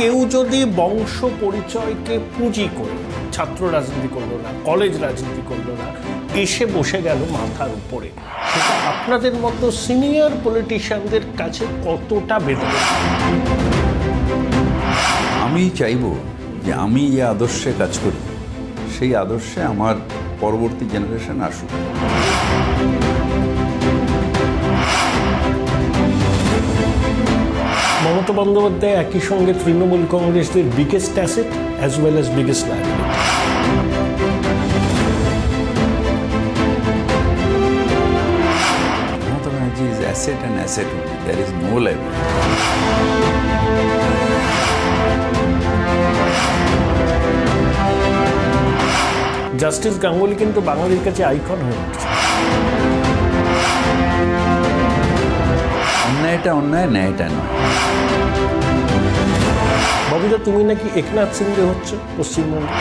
কেউ যদি বংশ পরিচয়কে পুঁজি করে ছাত্র রাজনীতি করলো না, কলেজ রাজনীতি করলো না, এসে বসে গেল মাথার উপরে, সেটা আপনাদের মতো সিনিয়র পলিটিশিয়ানদের কাছে কতটা বেদনা? আমি চাইব যে আমি যে আদর্শে কাজ করি সেই আদর্শে আমার পরবর্তী জেনারেশন আসুক। মমতা বন্দ্যোপাধ্যায় একই সঙ্গে তৃণমূল কংগ্রেসের biggest asset as well as biggest liability. Mamata Banerjee is asset and asset only. There is no liability. Justice Ganguly কিন্তু বাঙালির কাছে আইকন হয়ে উঠছে। অন্যায়টা অন্যায়, ন্যায়টা নয়। ববিদা, তুমি নাকি একনাথ সিন্ধে হচ্ছে পশ্চিমবঙ্গে?